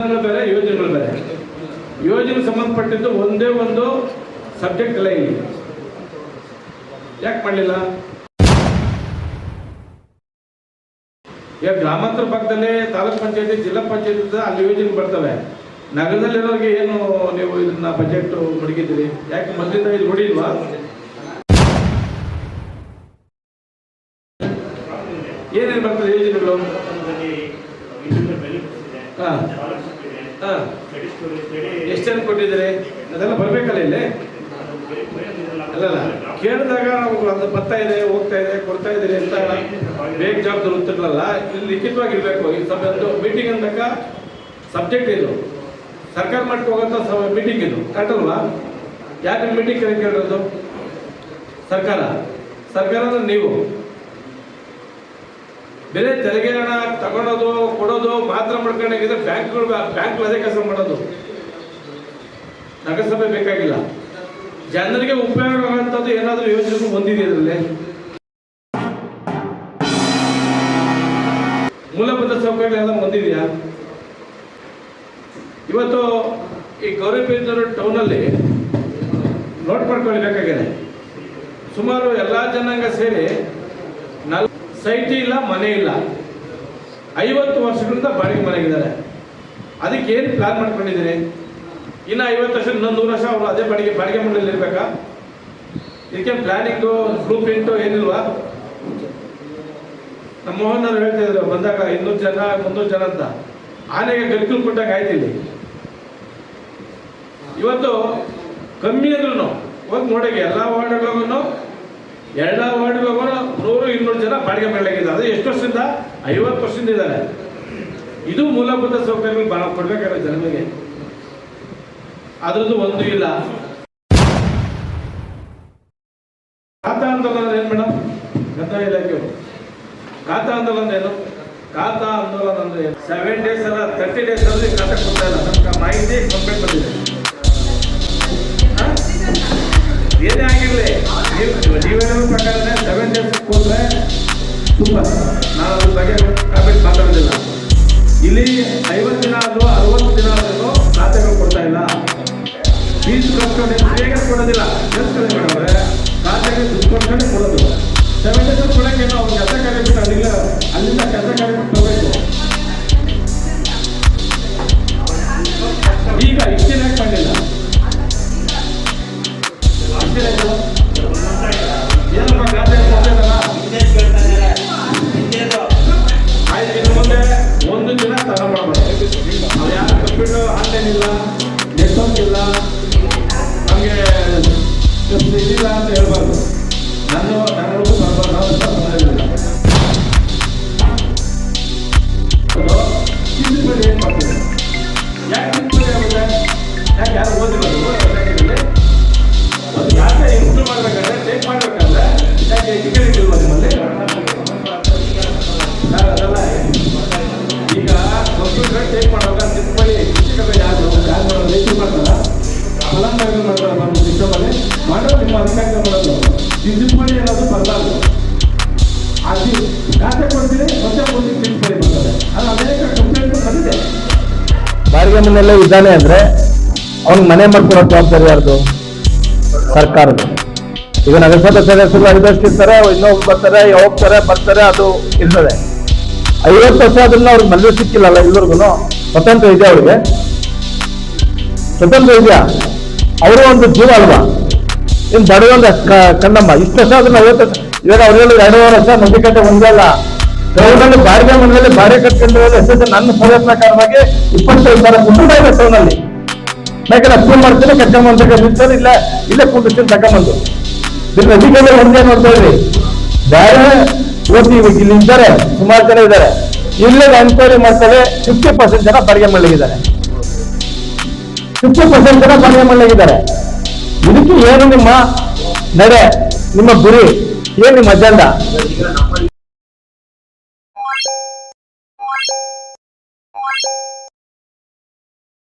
ಬೇರೆ ಯೋಜನೆಗಳು ಬೇರೆ. ಯೋಜನೆ ಸಂಬಂಧಪಟ್ಟಿದ್ದು ಒಂದೇ ಒಂದು ಸಬ್ಜೆಕ್ಟ್ ಇಲ್ಲ. ಇಲ್ಲಿ ಯಾಕೆ ಮಾಡಲಿಲ್ಲ? ಈಗ ಗ್ರಾಮಾಂತರ ಭಾಗದಲ್ಲಿ ತಾಲೂಕ್ ಪಂಚಾಯತಿ, ಜಿಲ್ಲಾ ಪಂಚಾಯತಿ ಅಲ್ಲಿ ಯೋಜನೆ ಬರ್ತವೆ. ನಗರದಲ್ಲಿರೋರಿಗೆ ಏನು ನೀವು ಇದನ್ನ ಬಜೆಟ್ ಮಡಗಿದ್ದೀರಿ? ಯಾಕೆ ಮೊದಲಿಂದ ಇದು ನೋಡಿಲ್ವಾ? ಏನೇನು ಬರ್ತದೆ ಯೋಜನೆಗಳು? ಎಷ್ಟನ್ನು ಕೊಟ್ಟಿದ್ದೀರಿ? ಅದೆಲ್ಲ ಬರ್ಬೇಕಲ್ಲ ಇಲ್ಲಿ. ಅಲ್ಲಲ್ಲ, ಕೇಳಿದಾಗ ನಾವು ಅದು ಬರ್ತಾ ಇದೆ, ಹೋಗ್ತಾ ಇದೆ, ಕೊಡ್ತಾ ಇದ್ದೀರಿ ಅಂತ ಬೇಗ ಜವಾಬ್ದಾರಿ ಉತ್ತರಲ್ಲ. ಇಲ್ಲಿ ಲಿಖಿತವಾಗಿರ್ಬೇಕು. ಈ ಒಂದು ಮೀಟಿಂಗ್ ಅಂದಾಗ ಸಬ್ಜೆಕ್ಟ್ ಇದು ಸರ್ಕಾರ ಮಟ್ಟಕ್ಕೆ ಹೋಗೋಂಥ ಮೀಟಿಂಗ್ ಇದು ಕರೆಕ್ಟ್ ಅಲ್ವಾ? ಯಾಕೆ ಮೀಟಿಂಗ್ ಕೇಳಿರೋದು? ಸರ್ಕಾರದ ನೀವು ಬೇರೆ ತೆರಿಗೆ ಹಣ ತಗೊಳೋದು ಕೊಡೋದು ಮಾತ್ರ ಮಾಡ್ಕೊಂಡಾಗಿದ್ರೆ ಬ್ಯಾಂಕ್ಗಳು ಅದೇ ಕೆಲಸ ಮಾಡೋದು. ನಗರಸಭೆ ಬೇಕಾಗಿಲ್ಲ. ಜನರಿಗೆ ಉಪಯೋಗ ಆಗುವಂಥದ್ದು ಏನಾದರೂ ಯೋಜನೆಗಳು ಹೊಂದಿದೆ ಇದರಲ್ಲಿ. ಮೂಲಭೂತ ಸೌಕರ್ಯಗಳೆಲ್ಲ ಹೊಂದಿದೆಯಾ? ಇವತ್ತು ಈ ಗೌರಿಬಿದನೂರು ಟೌನಲ್ಲಿ ನೋಟ್ ಮಾಡ್ಕೊಳ್ಬೇಕಾಗಿದೆ. ಸುಮಾರು ಎಲ್ಲ ಜನಾಂಗ ಸೇರಿ ಸೈಟ್ ಇಲ್ಲ, ಮನೆ ಇಲ್ಲ. 50 ವರ್ಷಗಳಿಂದ ಬಾಡಿಗೆ ಮನೆಗಿದ್ದಾರೆ. ಅದಕ್ಕೆ ಏನು ಪ್ಲಾನ್ ಮಾಡ್ಕೊಂಡಿದ್ದೀರಿ? ಇನ್ನು 50 ವರ್ಷ, ಇನ್ನೊಂದು 100 ವರ್ಷ ಅವರು ಅದೇ ಬಾಡಿಗೆ ಮನೆಯಲ್ಲಿ ಇರಬೇಕಾ? ಇದಕ್ಕೆ ಪ್ಲಾನಿಂಗು, ಬ್ಲೂ ಪ್ರಿಂಟು ಏನಿಲ್ವಾ? ನಮ್ಮ ಮೋಹನ್ ಅವರು ಹೇಳ್ತಾ ಇದ್ರು ಬಂದಾಗ 200 ಜನ 300 ಜನ ಅಂತ. ಆನೆಗೆ ಗಲ್ಕಲ್ ಕೊಟ್ಟಾಗ ಆಯ್ತಿಲ್ಲಿ. ಇವತ್ತು ಕಮ್ಮಿ ಅಂದ್ರೂ ಹೋಗಿ ನೋಡಿ, ಎಲ್ಲ ವಾರ್ಡ್ಗಳಿಗೂ 100-200 ಜನ ಬಾಡಿಗೆ ಮನೆಯಾಗಿದ್ದಾರೆ. ಅದು ಎಷ್ಟು ವರ್ಷದಿಂದ? 50 ವರ್ಷದಿಂದ ಇದ್ದಾರೆ. ಇದು ಮೂಲಭೂತ ಸೌಕರ್ಯಗಳು ಕೊಡ್ಬೇಕಾದ್ರೆ ಜನರಿಗೆ. ಅದ್ರದ್ದು ಒಂದು ಇಲ್ಲ. ಖಾತಾ ಆಂದೋಲನ ಏನು ಮೇಡಮ್? ಕಂದಾಯ ಇಲಾಖೆ ಖಾತಾ ಆಂದೋಲನ ಏನು? ಖಾತಾ ಆಂದೋಲನ ಅಂದ್ರೆ 7 days ಅಲ್ಲ 30 days ಅಲ್ಲಿ ಖಾತಾ ಕೊಡ್ತಾ ಇಲ್ಲ. ನಮ್ಗೆ ಮಾಹಿತಿ ಕಂಪ್ಲೇಂಟ್ ಬಂದಿದೆ. ಏನೇ ಆಗಿರಲಿ, ನೀವೇನೋ ಪ್ರಕಾರನೇ 7 days ಕೊಟ್ಟರೆ ಸೂಪರ್. ನಾನು ಅದ್ರ ಬಗ್ಗೆ ಕಾಮೆಂಟ್ ಮಾತಾಡೋದಿಲ್ಲ. ಇಲ್ಲಿ 50 ದಿನ ಆದರೂ 60 ದಿನ ಆದರೂ ಖಾತೆಗಳು ಕೊಡ್ತಾ ಇಲ್ಲ. ಫೀಸ್ ಕಟ್ಕೊಂಡು ಬೇಗ ಕೊಡೋದಿಲ್ಲ. ಕೆಲಸಗಳೇ ಮಾಡೋದ್ರೆ ಖಾತೆಗೆ ದುಡ್ಡು ಕೊಟ್ಕೊಂಡೆ ಕೊಡೋದು. 7 days ಕೊಡೋಕ್ಕೇನು ಅವ್ರು ಕೆಲಸ ಕಾರ್ಯಬಿಟ್ಟು ಅಲ್ಲಿಂದ ಕೆಲಸ ಕಾರ್ಯಬಿಟ್ಟು ಹೋಗಬೇಕು. ಈಗ ಇಷ್ಟೇ ಮಾಡಲಿಲ್ಲ. ಏನಪ್ಪ ಖಾತೆ ಕೊಡ್ತೇನಲ್ಲ, ಆಯ್ತು. ಇನ್ನು ಮುಂದೆ 1 ದಿನ ತಗೊಂಡ್ಬಾರ್ದು. ಅವ್ರು ಯಾರು ಕಂಪ್ಯೂಟರ್ ಆನ್ಲೈನ್ ಇಲ್ಲ, ನೆಟ್ವರ್ಕ್ ಇಲ್ಲ, ನಮಗೆ ಇದಿಲ್ಲ ಅಂತ ಹೇಳ್ಬಾರ್ದು. ನನ್ನೊಳಗೂ ತಿದ್ದುಪಡಿ ಏನು ಮಾಡ್ತೀವಿ? ಯಾಕೆ ತಿದ್ದುಪಡಿ ಆಗುತ್ತೆ? ಯಾಕೆ ಯಾರು ಓದಿಲ್ಲ? ಅದು ಯಾಕೆ ಇಂಪ್ರೂವ್ ಮಾಡ್ಬೇಕಂದ್ರೆ, ಟೇಕ್ ಮಾಡ್ಬೇಕಂದ್ರೆ ಯಾಕೆ ಎಜುಕೇಟೆಡ್ ಇಲ್ವಾ ನಿಮ್ಮಲ್ಲಿ? ಅದಲ್ಲ. ಈಗ ಕಂಪ್ಯೂಟರ್ ಟೇಕ್ ಮಾಡುವಾಗ ತಿದ್ದುಪಡಿ ಶಿಕ್ಷಕರು ಯಾರು ಮಾಡೋದು? ರೇಟಿಂಗ್ ಮಾಡ್ತಾರ, ಫಲಾನುಭವಿಗಳು ಮಾಡ್ತಾರ. ನಮ್ಮ ಸಿಸ್ಟಮಲ್ಲಿ ಮಾಡೋದು ನಿಮ್ಮ ಅಧಿಕಾರಿಗಳು ಮಾಡೋದು. ತಿದ್ದುಪಡಿ ಅನ್ನೋದು ಬರಲಾರ್ದು. ಅದು ಖಾತೆ ಕೊಡ್ತೀರಿ, ಮತ್ತೆ ಮುಂದೆ ತಿದ್ದುಪಡಿ ಮಾಡ್ತಾರೆ. ಅದು ಅನೇಕ ಕಂಪ್ಲೇಂಟ್ ಬಂದಿದೆ. ಬಾಡಿಗೆ ಮನೆಯಲ್ಲೇ ಇದ್ದಾನೆ ಅಂದ್ರೆ ಅವ್ನಿಗೆ ಮನೆ ಮಾಡ್ಕೊಡೋ ಜವಾಬ್ದಾರಿ ಯಾರ್ದು? ಸರ್ಕಾರದ. ಈಗ ನಗರಸಭೆ ಸದಸ್ಯರು 5 ವರ್ಷ ಇರ್ತಾರೆ, ಇನ್ನೊಬ್ರು ಬರ್ತಾರೆ, ಬರ್ತಾರೆ, ಅದು ಇರ್ತದೆ. 50 ವರ್ಷ ಅದನ್ನ ಅವ್ರಿಗೆ ಮದುವೆ ಸಿಕ್ಕಿಲ್ಲಲ್ಲ. ಇಲ್ಲರಿಗೂ ಸ್ವತಂತ್ರ ಇದೆ. ಅವ್ರಿಗೆ ಸ್ವತಂತ್ರ ಇದೆಯಾ? ಅವರು ಒಂದು ಜೀವ ಅಲ್ವಾ? ಇನ್ನು ಬಡವಂದ ಕಂಡಮ್ಮ ಇಷ್ಟು ವರ್ಷ ಅದನ್ನ 50 ವರ್ಷ. ಇವಾಗ ಅವ್ರಿಗೆ 2.5 ವರ್ಷ ನದಿಕಟ್ಟೆ ಒಂದಲ್ಲ. ಟೌನಲ್ಲಿ ಬಾಡಿಗೆ ಮನೆಯಲ್ಲಿ ಬಾಡಿಗೆ ಕಟ್ಕೊಂಡಿರೋದು ಎಷ್ಟು? ನನ್ನ ಸಭೆ ಪ್ರಕಾರವಾಗಿ 25,000 ಕುಟುಂಬ ಇದೆ ಟೌನಲ್ಲಿ. ಯಾಕಂದ್ರೆ ಅಪ್ರೂವ್ ಮಾಡ್ತೀನಿ, ಕರ್ಕೊಂಡ್ಬಂದ್ರೆ ಇಲ್ಲೇ ಕುಂಡಿಸ್ತೀನಿ ತಗೊಂಬಂದು. ಇಲ್ಲಿ ನದಿಕಟ್ಟೆ ಒಂದೇ ನೋಡ್ತಾ ಇದ್ರಿ. ಬೇರೆ ಓದಿ ಇಲ್ಲಿ ಇದ್ದಾರೆ, ಸುಮಾರು ಜನ ಇದ್ದಾರೆ. ಇಲ್ಲೇ ಎನ್ಕ್ವೈರಿ ಮಾಡ್ತಾರೆ. 50% ಜನ ಬಾಡಿಗೆ ಮನೆಯಾಗಿದ್ದಾರೆ. 50% ಜನ ಬಾಡಿಗೆ ಮನೆಯಾಗಿದ್ದಾರೆ. ಇದಕ್ಕೆ ಏನು ನಿಮ್ಮ ನಡೆ, ನಿಮ್ಮ ಗುರಿ, ಏನು ನಿಮ್ಮ ಅಜೆಂಡಾ?